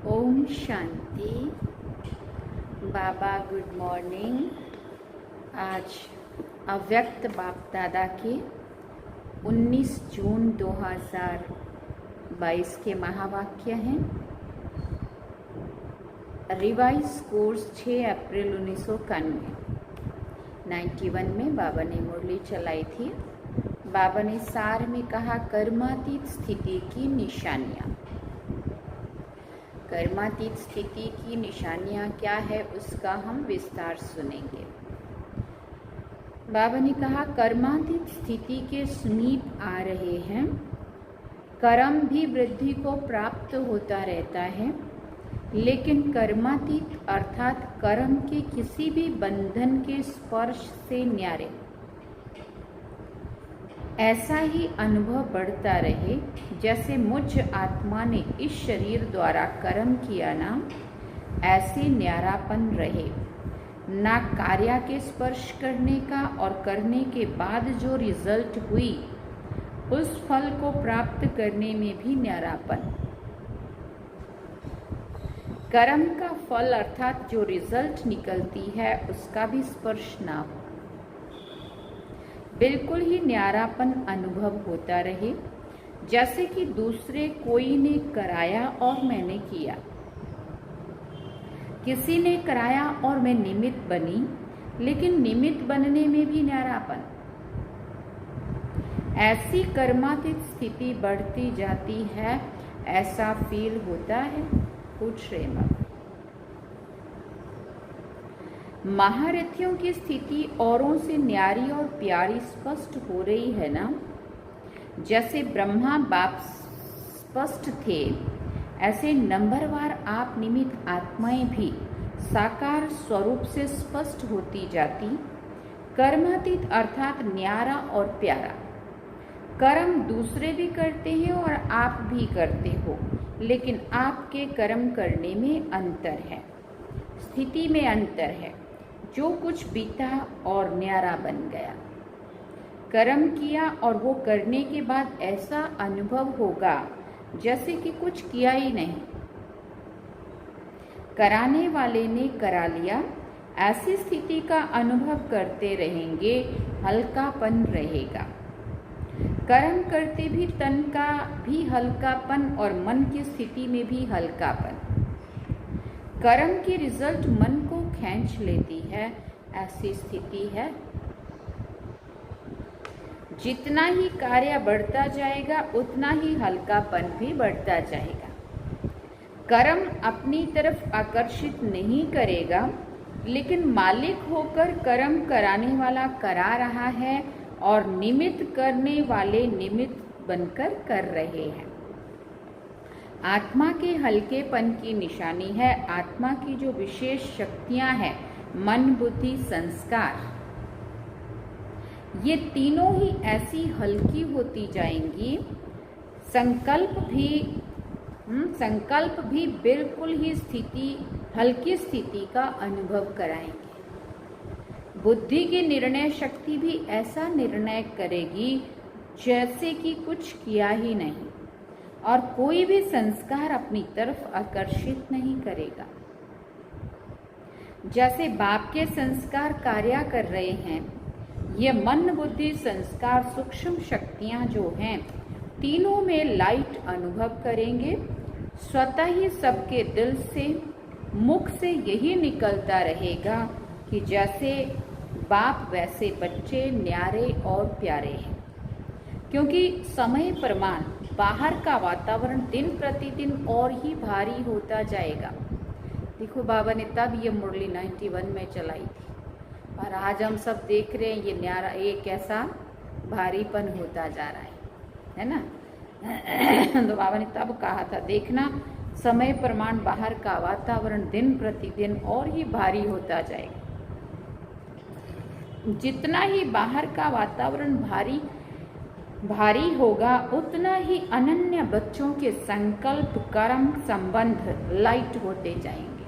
ओम शांति। बाबा good morning. आज अव्यक्त बाप दादा के 19 जून 2022 के महावाक्य हैं। रिवाइज कोर्स 6 अप्रैल 1991 में बाबा ने मुरली चलाई थी। बाबा ने सार में कहा कर्मातीत स्थिति की निशानियाँ। कर्मातीत स्थिति की निशानियाँ क्या है उसका हम विस्तार सुनेंगे। बाबा ने कहा कर्मातीत स्थिति के समीप आ रहे हैं। कर्म भी वृद्धि को प्राप्त होता रहता है, लेकिन कर्मातीत अर्थात कर्म के किसी भी बंधन के स्पर्श से न्यारे। ऐसा ही अनुभव बढ़ता रहे जैसे मुझ आत्मा ने इस शरीर द्वारा कर्म किया ना, ऐसे न्यारापन रहे ना कार्य के स्पर्श करने का, और करने के बाद जो रिजल्ट हुई उस फल को प्राप्त करने में भी न्यारापन। कर्म का फल अर्थात जो रिजल्ट निकलती है उसका भी स्पर्श ना हो, बिल्कुल ही न्यारापन अनुभव होता रहे, जैसे कि दूसरे कोई ने कराया और मैंने किया। किसी ने कराया और मैं निमित्त बनी, लेकिन निमित्त बनने में भी न्यारापन। ऐसी कर्मातीत स्थिति बढ़ती जाती है, ऐसा फील होता है। पूछ रहे महारथियों की स्थिति औरों से न्यारी और प्यारी स्पष्ट हो रही है ना। जैसे ब्रह्मा बाप स्पष्ट थे, ऐसे नंबरवार आप निमित्त आत्माएं भी साकार स्वरूप से स्पष्ट होती जाती। कर्मातीत अर्थात न्यारा और प्यारा। कर्म दूसरे भी करते हैं और आप भी करते हो, लेकिन आपके कर्म करने में अंतर है, स्थिति में अंतर है। जो कुछ बीता और न्यारा बन गया। कर्म किया और वो करने के बाद ऐसा अनुभव होगा जैसे कि कुछ किया ही नहीं। कराने वाले ने करा लिया, ऐसी स्थिति का अनुभव करते रहेंगे, हल्कापन रहेगा। कर्म करते भी तन का भी हल्कापन और मन की स्थिति में भी हल्कापन। कर्म की रिजल्ट मन को खींच लेती है, ऐसी स्थिति है। जितना ही कार्य बढ़ता जाएगा उतना ही हल्कापन भी बढ़ता जाएगा। कर्म अपनी तरफ आकर्षित नहीं करेगा, लेकिन मालिक होकर कर्म कराने वाला करा रहा है और निमित्त करने वाले निमित्त बनकर कर रहे हैं। आत्मा के हल्केपन की निशानी है आत्मा की जो विशेष शक्तियां हैं, मन बुद्धि संस्कार, ये तीनों ही ऐसी हल्की होती जाएंगी। संकल्प भी बिल्कुल ही हल्की स्थिति का अनुभव कराएंगे। बुद्धि की निर्णय शक्ति भी ऐसा निर्णय करेगी जैसे कि कुछ किया ही नहीं, और कोई भी संस्कार अपनी तरफ आकर्षित नहीं करेगा। जैसे बाप के संस्कार कार्य कर रहे हैं, ये मन बुद्धि संस्कार सूक्ष्म शक्तियां जो हैं, तीनों में लाइट अनुभव करेंगे। स्वतः ही सबके दिल से मुख से यही निकलता रहेगा कि जैसे बाप वैसे बच्चे न्यारे और प्यारे हैं। क्योंकि समय प्रमाण बाहर का वातावरण दिन प्रतिदिन और ही भारी होता जाएगा। देखो बाबा ने तब ये मुरली 91 में चलाई थी, और आज हम सब देख रहे हैं ये न्यारा, ये कैसा भारीपन होता जा रहा है ना। तो बाबा ने तब कहा था, देखना समय प्रमाण बाहर का वातावरण दिन प्रतिदिन और ही भारी होता जाएगा। जितना ही बाहर का वातावरण भारी होगा, उतना ही अनन्य बच्चों के संकल्प कर्म संबंध लाइट होते जाएंगे,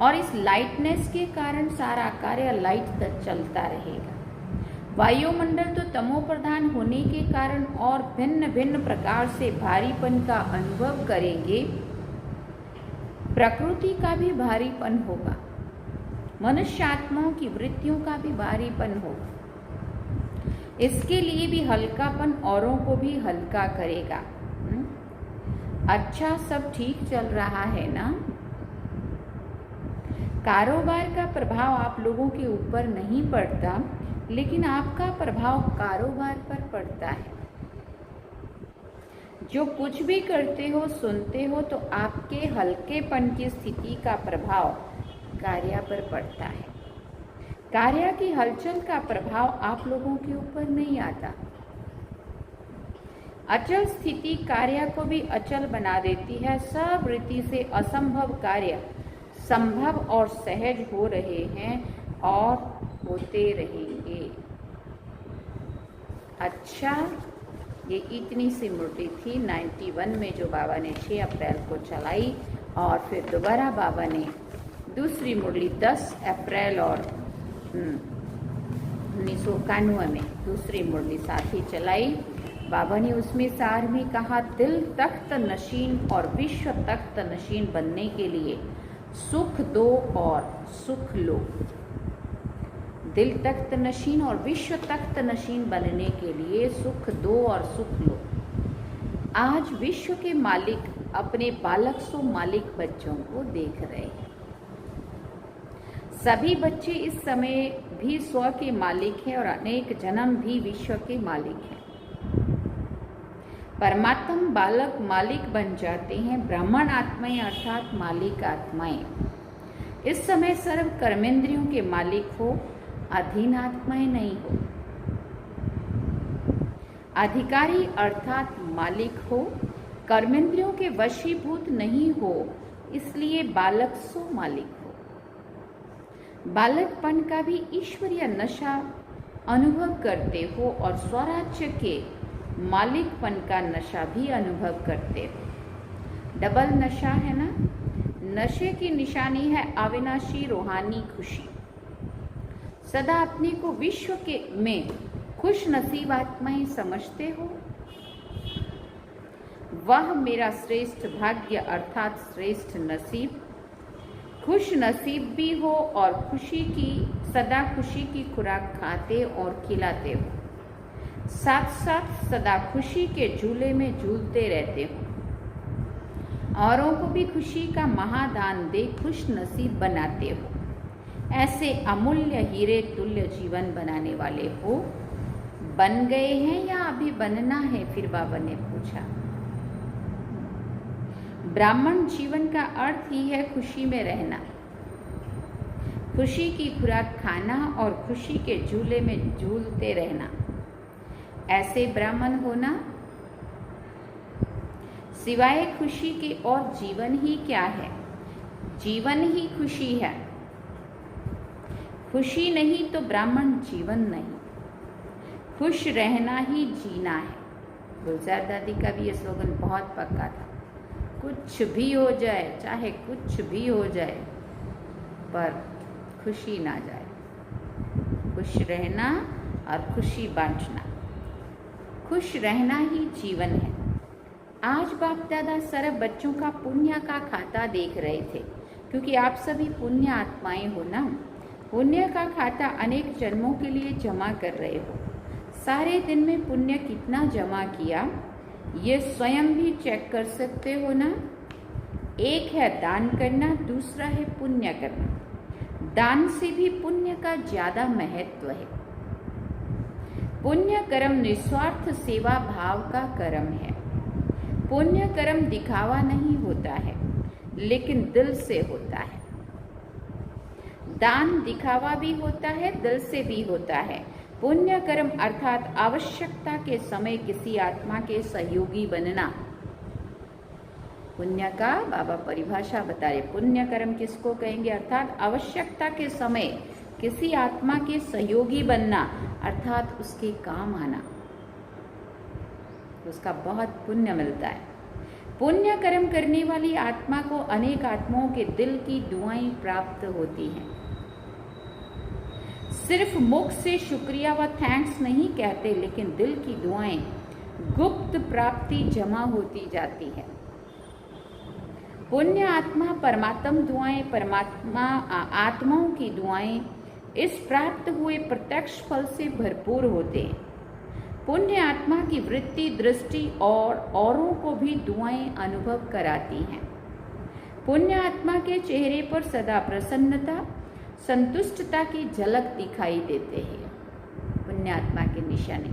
और इस लाइटनेस के कारण सारा कार्य लाइट तक चलता रहेगा। वायुमंडल तो तमो प्रधान होने के कारण और भिन्न भिन्न प्रकार से भारीपन का अनुभव करेंगे। प्रकृति का भी भारीपन होगा, मनुष्य आत्माओं की वृत्तियों का भी भारीपन होगा। इसके लिए भी हल्कापन औरों को भी हल्का करेगा। अच्छा, सब ठीक चल रहा है ना? कारोबार का प्रभाव आप लोगों के ऊपर नहीं पड़ता, लेकिन आपका प्रभाव कारोबार पर पड़ता है। जो कुछ भी करते हो, सुनते हो, तो आपके हल्केपन की स्थिति का प्रभाव कार्य पर पड़ता है। कार्य की हलचल का प्रभाव आप लोगों के ऊपर नहीं आता। अचल स्थिति कार्य को भी अचल बना देती है। सब रीति से असंभव कार्य संभव और सहज हो रहे हैं और होते रहेंगे। अच्छा, ये इतनी सी मुरली थी 91 में जो बाबा ने 6 अप्रैल को चलाई, और फिर दोबारा बाबा ने दूसरी मुरली 10 अप्रैल और 1991 में दूसरी मुरली साथ ही चलाई। बाबा ने उसमें सार में कहा, दिल तख्त नशीन और विश्व तख्त नशीन बनने के लिए सुख दो और सुख लो। दिल तख्त नशीन और विश्व तख्त नशीन बनने के लिए सुख दो और सुख लो। आज विश्व के मालिक अपने बालक सो मालिक बच्चों को देख रहे हैं। सभी बच्चे इस समय भी स्व के मालिक हैं और अनेक जन्म भी विश्व के मालिक हैं। परमात्मा बालक मालिक बन जाते हैं। ब्राह्मण आत्माएं अर्थात मालिक आत्माएं इस समय सर्व कर्मेंद्रियों के मालिक हो, अधीन आत्माएं नहीं हो। अधिकारी अर्थात मालिक हो, कर्मेंद्रियों के वशीभूत नहीं हो, इसलिए बालक सो मालिक हो। बालकपन का भी ईश्वरीय नशा अनुभव करते हो और स्वराज्य के मालिकपन का नशा भी अनुभव करते हो। डबल नशा है ना? नशे की निशानी है अविनाशी रूहानी खुशी। सदा अपने को विश्व के में खुश नसीब आत्माएं समझते हो। वह मेरा श्रेष्ठ भाग्य अर्थात श्रेष्ठ नसीब। खुश नसीब भी हो और खुशी की सदा खुशी की खुराक खाते और खिलाते हो। साथ साथ सदा खुशी के झूले में झूलते रहते हो। औरों को भी खुशी का महादान दे खुश नसीब बनाते हो। ऐसे अमूल्य हीरे तुल्य जीवन बनाने वाले हो। बन गए हैं या अभी बनना है? फिर बाबा ने पूछा। ब्राह्मण जीवन का अर्थ ही है खुशी में रहना, खुशी की खुराक खाना और खुशी के झूले में झूलते रहना। ऐसे ब्राह्मण होना। सिवाय खुशी के और जीवन ही क्या है? जीवन ही खुशी है। खुशी नहीं तो ब्राह्मण जीवन नहीं। खुश रहना ही जीना है। गुलजार दादी का भी ये स्लोगन बहुत पक्का था। कुछ भी हो जाए, चाहे कुछ भी हो जाए, पर खुशी ना जाए। खुश रहना और खुशी बांटना। खुश रहना ही जीवन है। आज बाप दादा सरब बच्चों का पुण्य का खाता देख रहे थे, क्योंकि आप सभी पुण्य आत्माएं हो ना। पुण्य का खाता अनेक जन्मों के लिए जमा कर रहे हो। सारे दिन में पुण्य कितना जमा किया, ये स्वयं भी चेक कर सकते हो ना। एक है दान करना, दूसरा है पुण्य करना। दान से भी पुण्य का ज्यादा महत्व है। पुण्य कर्म निस्वार्थ सेवा भाव का कर्म है। पुण्य कर्म दिखावा नहीं होता है, लेकिन दिल से होता है। दान दिखावा भी होता है, दिल से भी होता है। पुण्य कर्म अर्थात आवश्यकता के समय किसी आत्मा के सहयोगी बनना। पुण्य का बाबा परिभाषा बता रहे। पुण्य कर्म किसको कहेंगे? अर्थात आवश्यकता के समय किसी आत्मा के सहयोगी बनना, अर्थात उसके काम आना। उसका बहुत पुण्य मिलता है। पुण्य कर्म करने वाली आत्मा को अनेक आत्माओं के दिल की दुआएं प्राप्त होती हैं। सिर्फ मुख से शुक्रिया व थैंक्स नहीं कहते, लेकिन दिल की दुआएं गुप्त प्राप्ति जमा होती जाती है। पुण्य आत्मा परमात्म दुआएं, परमात्मा आत्माओं की दुआएं इस प्राप्त हुए प्रत्यक्ष फल से भरपूर होते हैं। पुण्य आत्मा की वृत्ति, दृष्टि और औरों को भी दुआएं अनुभव कराती हैं। पुण्य आत्मा के चेहरे पर सदा प्रसन्नता, संतुष्टता की झलक दिखाई देते हैं। पुण्य आत्मा की निशानी।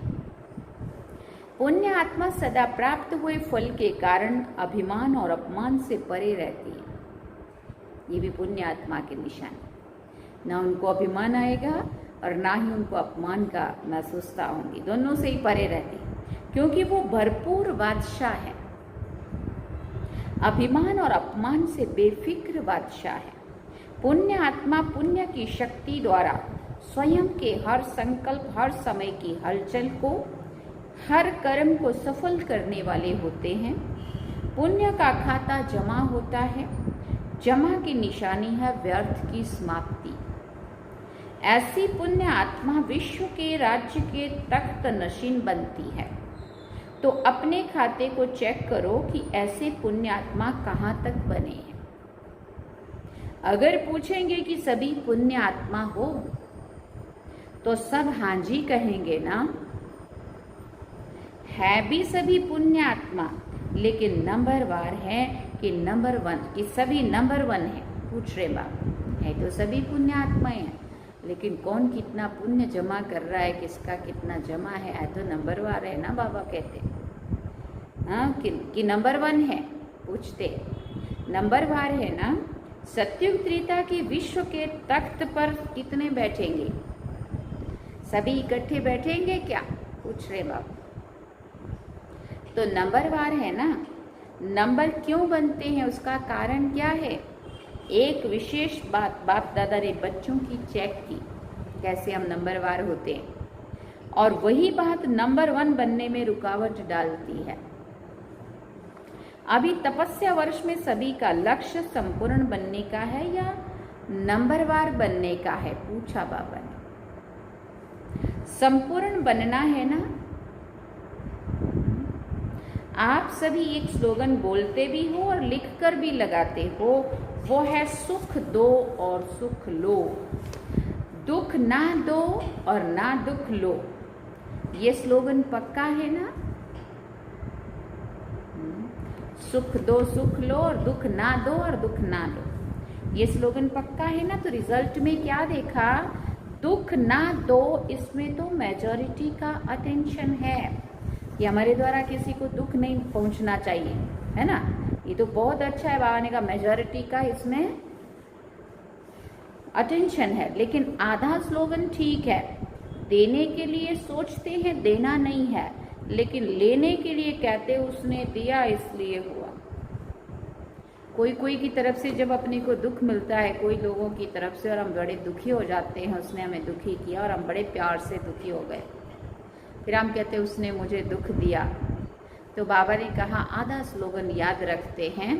पुण्य आत्मा सदा प्राप्त हुए फल के कारण अभिमान और अपमान से परे रहती है। ये भी पुण्य आत्मा की निशानी। ना उनको अभिमान आएगा और ना ही उनको अपमान का महसूसता होंगी, दोनों से ही परे रहती है, क्योंकि वो भरपूर बादशाह है। अभिमान और अपमान से बेफिक्र बादशाह है। पुण्य आत्मा पुण्य की शक्ति द्वारा स्वयं के हर संकल्प, हर समय की हलचल को, हर कर्म को सफल करने वाले होते हैं। पुण्य का खाता जमा होता है। जमा की निशानी है व्यर्थ की समाप्ति। ऐसी पुण्य आत्मा विश्व के राज्य के तख्त नशीन बनती है। तो अपने खाते को चेक करो कि ऐसे पुण्य आत्मा कहाँ तक बने हैं। अगर पूछेंगे कि सभी पुण्य आत्मा हो तो सब हाँ जी कहेंगे ना। है भी सभी पुण्य आत्मा, लेकिन नंबरवार है कि नंबर 1, कि सभी नंबर 1 है। पूछ रहे बाप, है तो सभी पुण्य आत्माएं हैं, लेकिन कौन कितना पुण्य जमा कर रहा है, किसका कितना जमा है तो नंबरवार है ना। बाबा कहते हाँ कि नंबर 1 है। पूछते नंबरवार है ना। सत्युग त्रेता के विश्व के तख्त पर कितने बैठेंगे? सभी इकट्ठे बैठेंगे क्या? पूछ रहे बाप। तो नंबरवार है ना। नंबर क्यों बनते हैं, उसका कारण क्या है? एक विशेष बात बाप दादा ने बच्चों की चेक की, कैसे हम नंबरवार होते हैं, और वही बात नंबर 1 बनने में रुकावट डालती है। अभी तपस्या वर्ष में सभी का लक्ष्य संपूर्ण बनने का है या नंबरवार बनने का है? पूछा बाबा ने। संपूर्ण बनना है ना। आप सभी एक स्लोगन बोलते भी हो और लिखकर भी लगाते हो, वो है सुख दो और सुख लो। दुख ना दो और ना दुख लो। ये स्लोगन पक्का है ना। सुख दो सुख लो और दुख ना दो और दुख ना लो, ये स्लोगन पक्का है ना। तो रिजल्ट में क्या देखा? दुख ना दो, इसमें तो मेजॉरिटी का अटेंशन है कि हमारे द्वारा किसी को दुख नहीं पहुंचना चाहिए, है ना। ये तो बहुत अच्छा है। बाबा ने कहा मेजॉरिटी का इसमें अटेंशन है। लेकिन आधा स्लोगन ठीक है, देने के लिए सोचते हैं, देना नहीं है, लेकिन लेने के लिए कहते उसने दिया इसलिए हुआ। कोई की तरफ से जब अपने को दुख मिलता है, कोई लोगों की तरफ से, और हम बड़े दुखी हो जाते हैं, उसने हमें दुखी किया और हम बड़े प्यार से दुखी हो गए, फिर हम कहते हैं उसने मुझे दुख दिया। तो बाबा ने कहा आधा स्लोगन याद रखते हैं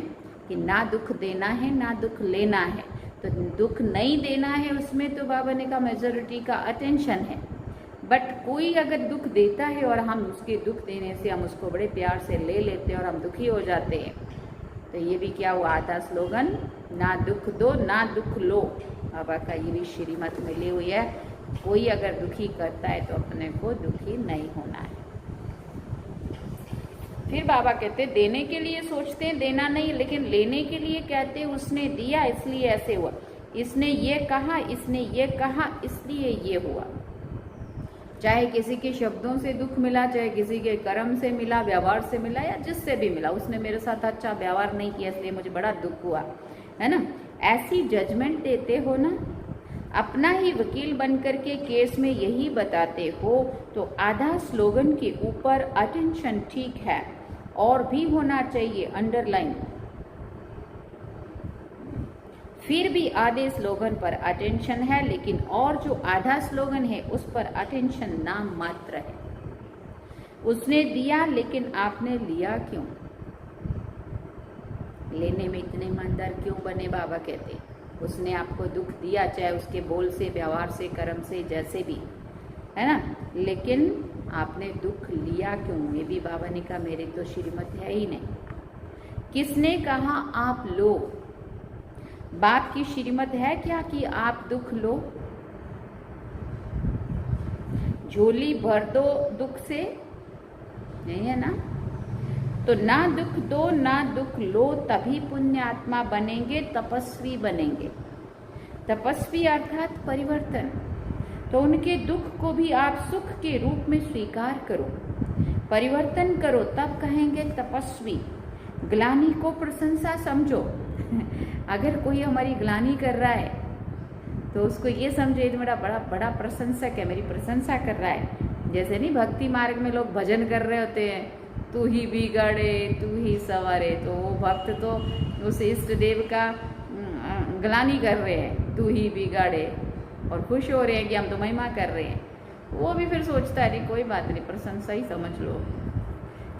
कि ना दुख देना है ना दुख लेना है। तो दुख नहीं देना है उसमें तो बाबा ने कहा मेजॉरिटी का अटेंशन है। बट कोई अगर दुख देता है और हम उसके दुख देने से हम उसको बड़े प्यार से ले लेते हैं और हम दुखी हो जाते हैं, तो ये भी क्या हुआ? आधा स्लोगन, ना दुख दो ना दुख लो। बाबा का ये भी श्रीमत मिली हुई है। कोई अगर दुखी करता है तो अपने को दुखी नहीं होना है। फिर बाबा कहते देने के लिए सोचते हैं, देना नहीं, लेकिन लेने के लिए कहते उसने दिया इसलिए ऐसे हुआ, इसने ये कहा, इसने ये कहा इसलिए ये हुआ। चाहे किसी के शब्दों से दुख मिला, चाहे किसी के कर्म से मिला, व्यवहार से मिला, या जिससे भी मिला, उसने मेरे साथ अच्छा व्यवहार नहीं किया इसलिए मुझे बड़ा दुख हुआ, है ना। ऐसी जजमेंट देते हो ना, अपना ही वकील बन करके केस में यही बताते हो, तो आधा स्लोगन के ऊपर अटेंशन ठीक है, और भी होना चाहिए अंडरलाइन। फिर भी आधे स्लोगन पर अटेंशन है, लेकिन और जो आधा स्लोगन है उस पर अटेंशन नाम मात्र है। उसने दिया लेकिन आपने लिया क्यों? लेने में इतने ईमानदार क्यों बने? बाबा कहते उसने आपको दुख दिया, चाहे उसके बोल से, व्यवहार से, कर्म से, जैसे भी, है ना, लेकिन आपने दुख लिया क्यों? ये भी बाबा ने कहा मेरे तो श्रीमत है ही नहीं। किसने कहा आप लो? बाप की श्रीमत है क्या कि आप दुख लो? झोली भर दो दुख से, नहीं है ना? तो ना दुख दो ना दुख लो, तभी पुण्य आत्मा बनेंगे, तपस्वी बनेंगे। तपस्वी अर्थात परिवर्तन। तो उनके दुख को भी आप सुख के रूप में स्वीकार करो, परिवर्तन करो, तब कहेंगे तपस्वी। ग्लानि को प्रशंसा समझो। अगर कोई हमारी ग्लानि कर रहा है तो उसको ये समझे ये मेरा बड़ा बड़ा प्रशंसक है, मेरी प्रशंसा कर रहा है। जैसे नहीं भक्ति मार्ग में लोग भजन कर रहे होते हैं, तू ही बिगाड़े तू ही सवारे, तो वो भक्त तो उस इष्ट देव का ग्लानि कर रहे हैं, तू ही बिगाड़े, और खुश हो रहे हैं कि हम तो महिमा कर रहे हैं। वो भी फिर सोचता है नहीं कोई बात नहीं, प्रशंसा ही समझ लो।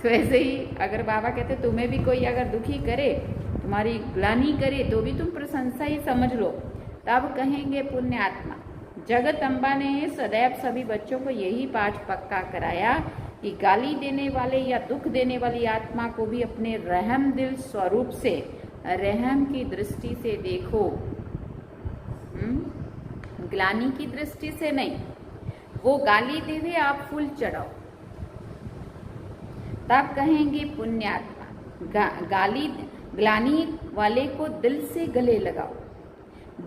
तो ऐसे ही अगर बाबा कहते तुम्हें भी कोई अगर दुखी करे, तुम्हारी ग्लानि करे, तो भी तुम प्रशंसा ही समझ लो, तब कहेंगे पुण्य आत्मा। जगत अम्बा ने सदैव सभी बच्चों को यही पाठ पक्का कराया कि गाली देने वाले या दुख देने वाली आत्मा को भी अपने रहम दिल स्वरूप से, रहम की दृष्टि से देखो, ग्लानि की दृष्टि से नहीं। वो गाली देवे आप फूल चढ़ाओ, तब कहेंगे पुण्यात्मा। गाली ग्लानि वाले को दिल से गले लगाओ,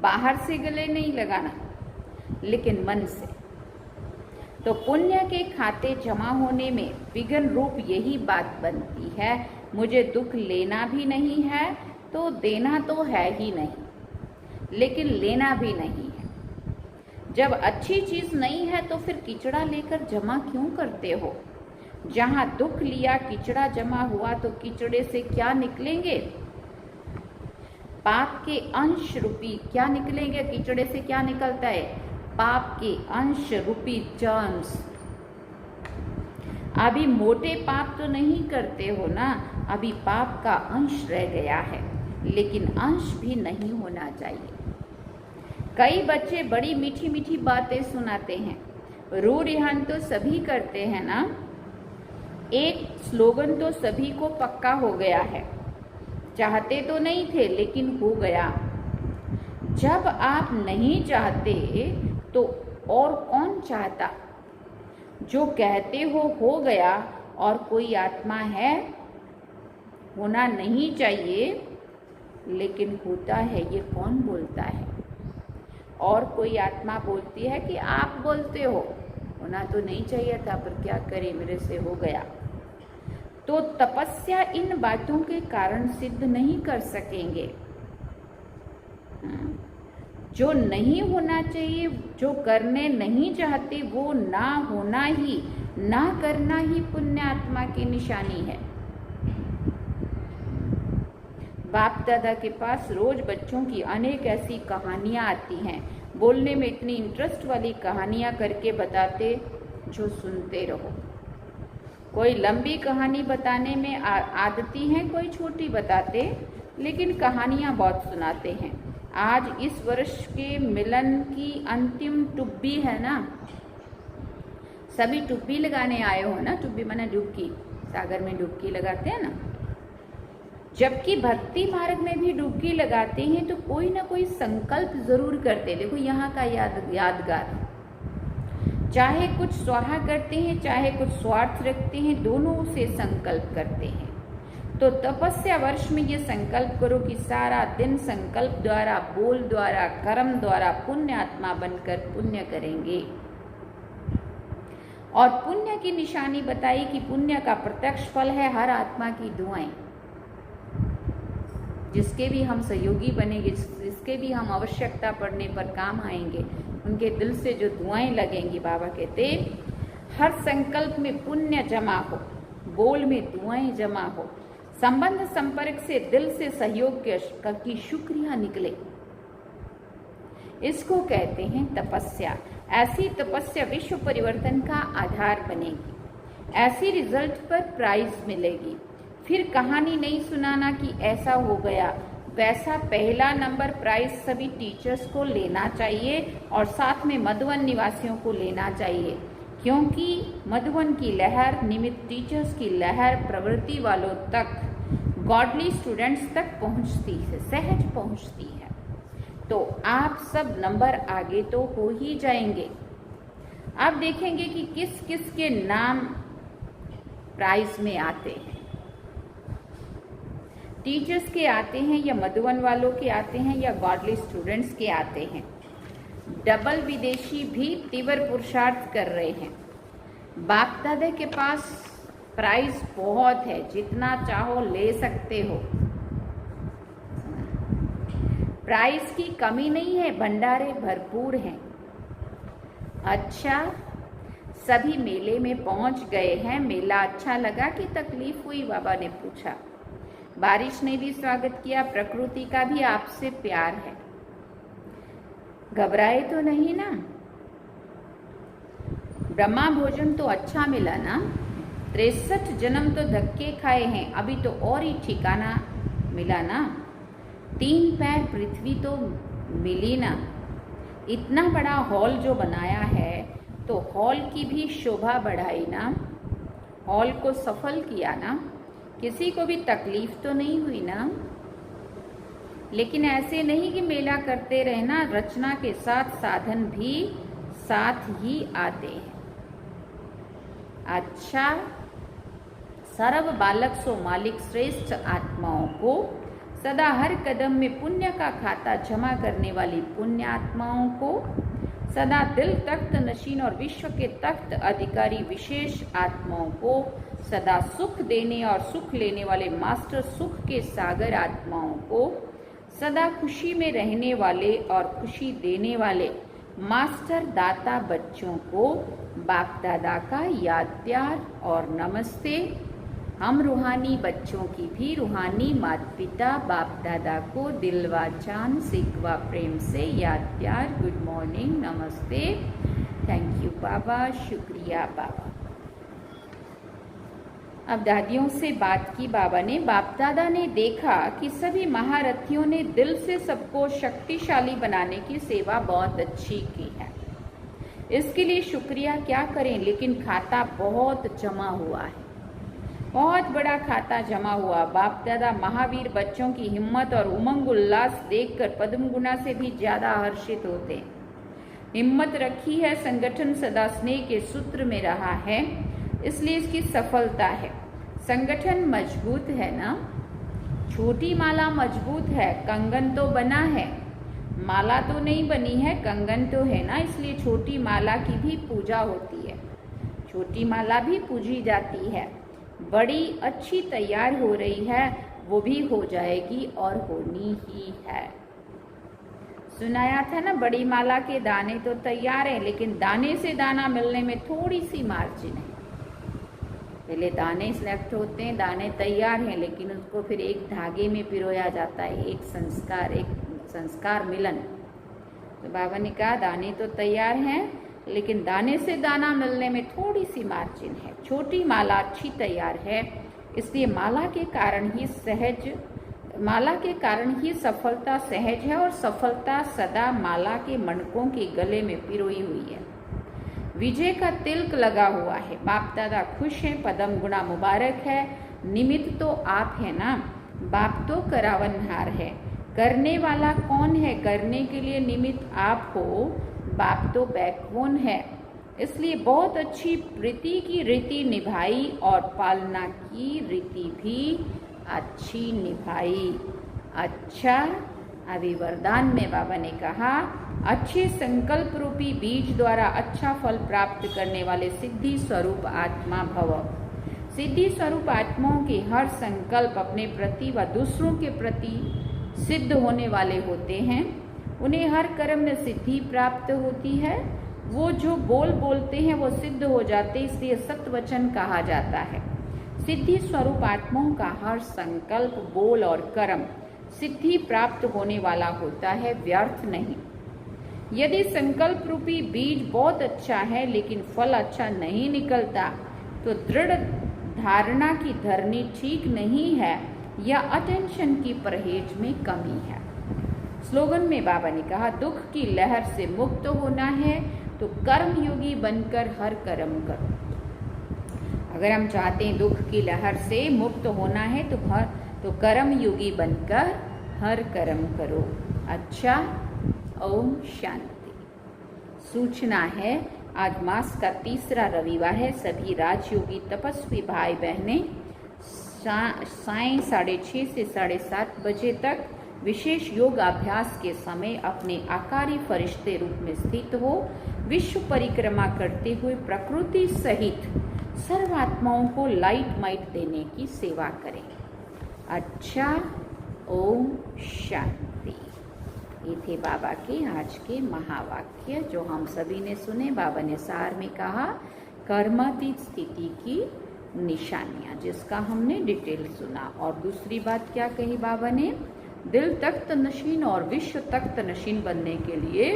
बाहर से गले नहीं लगाना, लेकिन मन से। तो पुण्य के खाते जमा होने में विघ्न रूप यही बात बनती है, मुझे दुख लेना भी नहीं है तो देना तो है ही नहीं, लेकिन लेना भी नहीं है। जब अच्छी चीज नहीं है तो फिर कीचड़ा लेकर जमा क्यों करते हो? जहां दुख लिया कीचड़ा जमा हुआ, तो कीचड़े से क्या निकलेंगे? पाप के अंश रूपी क्या निकलेंगे? कीचड़े से क्या निकलता है? पाप के अंश रूपी जर्म्स। अभी मोटे पाप तो नहीं करते हो ना, अभी पाप का अंश रह गया है, लेकिन अंश भी नहीं होना चाहिए। कई बच्चे बड़ी मीठी मीठी बातें सुनाते हैं, रू रिहान तो सभी करते हैं ना। एक स्लोगन तो सभी को पक्का हो गया है, चाहते तो नहीं थे लेकिन हो गया। जब आप नहीं चाहते तो और कौन चाहता? जो कहते हो गया, और कोई आत्मा है, होना नहीं चाहिए लेकिन होता है, ये कौन बोलता है? और कोई आत्मा बोलती है कि आप बोलते हो, होना तो नहीं चाहिए था पर क्या करें, मेरे से हो गया। तो तपस्या इन बातों के कारण सिद्ध नहीं कर सकेंगे। जो नहीं होना चाहिए, जो करने नहीं चाहते, वो ना होना ही, ना करना ही पुण्य आत्मा की निशानी है। बाप दादा के पास रोज बच्चों की अनेक ऐसी कहानियां आती हैं, बोलने में इतनी इंटरेस्ट वाली कहानियां करके बताते जो सुनते रहो। कोई लंबी कहानी बताने में आदती हैं, कोई छोटी बताते, लेकिन कहानियां बहुत सुनाते हैं। आज इस वर्ष के मिलन की अंतिम टुब्बी है ना, सभी टुब्बी लगाने आए हो ना, टुब्बी माने डुबकी, सागर में डुबकी लगाते हैं ना। जबकि भक्ति मार्ग में भी डुबकी लगाते हैं तो कोई ना कोई संकल्प जरूर करते। देखो यहाँ का यादगार, चाहे कुछ स्वाहा करते हैं चाहे कुछ स्वार्थ रखते हैं, दोनों से संकल्प करते हैं। तो तपस्या वर्ष में ये संकल्प करो कि सारा दिन संकल्प द्वारा, बोल द्वारा, कर्म द्वारा पुण्य आत्मा बनकर पुण्य करेंगे। और पुण्य की निशानी बताई कि पुण्य का प्रत्यक्ष फल है हर आत्मा की दुआएं। जिसके भी हम सहयोगी बनेंगे, जिसके भी हम आवश्यकता पड़ने पर काम आएंगे, उनके दिल से जो दुआएं लगेंगी, बाबा कहते हर संकल्प में पुण्य जमा हो, बोल में दुआएं जमा हो, संबंध संपर्क से दिल से सहयोग की शुक्रिया निकले, इसको कहते हैं तपस्या। ऐसी तपस्या विश्व परिवर्तन का आधार बनेगी। ऐसी रिजल्ट पर प्राइज मिलेगी। फिर कहानी नहीं सुनाना कि ऐसा हो गया, वैसा पहला नंबर प्राइज सभी टीचर्स को लेना चाहिए और साथ में मधुबन निवासियों को लेना चाहिए, क्योंकि मधुबन की लहर निमित्त टीचर्स की लहर प्रवृत्ति वालों तक, गॉडली स्टूडेंट्स तक पहुंचती है, सहज पहुंचती है। तो आप सब नंबर आगे तो हो ही जाएंगे। आप देखेंगे कि किस किस के नाम प्राइज में आते हैं। टीचर्स के आते हैं या मधुबन वालों के आते हैं या गॉडली स्टूडेंट्स के आते हैं। डबल विदेशी भी तीव्र पुरुषार्थ कर रहे हैं। बाप दादा के पास प्राइज बहुत है, जितना चाहो ले सकते हो। प्राइज की कमी नहीं है, भंडारे भरपूर हैं। अच्छा, सभी मेले में पहुंच गए हैं। मेला अच्छा लगा कि तकलीफ हुई? बाबा ने पूछा। बारिश ने भी स्वागत किया। प्रकृति का भी आपसे प्यार है, घबराए तो नहीं ना? ब्रह्मा भोजन तो अच्छा मिला ना? 63 जन्म तो धक्के खाए हैं, अभी तो और ही ठिकाना मिला ना? 3 पैर पृथ्वी तो मिली ना? इतना बड़ा हॉल जो बनाया है तो हॉल की भी शोभा बढ़ाई ना? हॉल को सफल किया ना? किसी को भी तकलीफ तो नहीं हुई ना? लेकिन ऐसे नहीं कि मेला करते रहना, रचना के साथ साधन भी साथ ही आते हैं। अच्छा, सर्व बालक सो मालिक श्रेष्ठ आत्माओं को, सदा हर कदम में पुण्य का खाता जमा करने वाली पुण्य आत्माओं को, सदा दिल तख्त नशीन और विश्व के तख्त अधिकारी विशेष आत्माओं को, सदा सुख देने और सुख लेने वाले मास्टर सुख के सागर आत्माओं को, सदा खुशी में रहने वाले और खुशी देने वाले मास्टर दाता बच्चों को बाप दादा का याद प्यार और नमस्ते। हम रूहानी बच्चों की भी रूहानी माता पिता बाप दादा को दिलवा चांद सिकवा प्रेम से याद प्यार, गुड मॉर्निंग, नमस्ते, थैंक यू बाबा, शुक्रिया बाबा। अब दादियों से बात की बाबा ने। बाप दादा ने देखा कि सभी महारथियों ने दिल से सबको शक्तिशाली बनाने की सेवा बहुत अच्छी की है। इसके लिए शुक्रिया क्या करें, लेकिन खाता बहुत जमा हुआ है, बहुत बड़ा खाता जमा हुआ। बाप दादा महावीर बच्चों की हिम्मत और उमंग उल्लास देखकर पद्म गुना से भी ज्यादा हर्षित होते हैं। हिम्मत रखी है, संगठन सदा स्नेह के सूत्र में रहा है, इसलिए इसकी सफलता है। संगठन मजबूत है ना? छोटी माला मजबूत है, कंगन तो बना है, माला तो नहीं बनी है, कंगन तो है ना, इसलिए छोटी माला की भी पूजा होती है, छोटी माला भी पूजी जाती है। बड़ी अच्छी तैयार हो रही है, वो भी हो जाएगी और होनी ही है। सुनाया था ना, बड़ी माला के दाने तो तैयार हैं, लेकिन दाने से दाना मिलने में थोड़ी सी मार्जिन है। पहले दाने सिलेक्ट होते हैं, दाने तैयार हैं, लेकिन उसको फिर एक धागे में पिरोया जाता है, एक संस्कार मिलन। तो बाबा ने कहा दाने तो तैयार हैं, लेकिन दाने से दाना मिलने में थोड़ी सी मार्जिन है। छोटी माला अच्छी तैयार है, इसलिए माला के कारण ही सफलता सहज है और सफलता सदा माला के मणकों के गले में पिरोई हुई है। विजय का तिलक लगा हुआ है। बाप दादा खुश हैं, पदम गुणा मुबारक है। निमित्त तो आप है ना, बाप तो करावनहार है। करने वाला कौन है? करने के लिए निमित्त आप हो, बाप तो बैकबोन है। इसलिए बहुत अच्छी प्रीति की रीति निभाई और पालना की रीति भी अच्छी निभाई। अच्छा, अभी वरदान में बाबा ने कहा, अच्छे संकल्प रूपी बीज द्वारा अच्छा फल प्राप्त करने वाले सिद्धि स्वरूप आत्मा भव। सिद्धि स्वरूप आत्माओं के हर संकल्प अपने प्रति व दूसरों के प्रति सिद्ध होने वाले होते हैं। उन्हें हर कर्म में सिद्धि प्राप्त होती है। वो जो बोलते हैं वो सिद्ध हो जाते, इसलिए सत्वचन कहा जाता है। सिद्धि स्वरूप आत्माओं का हर संकल्प, बोल और कर्म सिद्धि प्राप्त होने वाला होता है, व्यर्थ नहीं। यदि संकल्प रूपी बीज बहुत अच्छा है लेकिन फल अच्छा नहीं निकलता, तो दृढ़ धारणा की धरनी ठीक नहीं है या अटेंशन की परहेज में कमी है। स्लोगन में बाबा ने कहा, दुख की लहर से मुक्त होना है तो कर्मयोगी बनकर हर कर्म करो। अगर हम चाहते हैं दुख की लहर से मुक्त होना है तो कर्मयोगी बनकर हर कर्म करो। अच्छा, ओम शांति। सूचना है, आज मास का तीसरा रविवार है। सभी राजयोगी तपस्वी भाई बहनें सायं 6:30 से 7:30 बजे तक विशेष योग अभ्यास के समय अपने आकारी फरिश्ते रूप में स्थित हो विश्व परिक्रमा करते हुए प्रकृति सहित सर्वात्माओं को लाइट माइट देने की सेवा करें। अच्छा, ओम शांति। ये थे बाबा के आज के महावाक्य जो हम सभी ने सुने। बाबा ने सार में कहा कर्मातीत स्थिति की निशानियां, जिसका हमने डिटेल सुना। और दूसरी बात क्या कही बाबा ने, दिल तख्त नशीन और विश्व तख्त नशीन बनने के लिए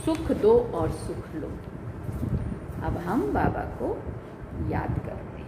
सुख दो और सुख लो। अब हम बाबा को याद करते हैं।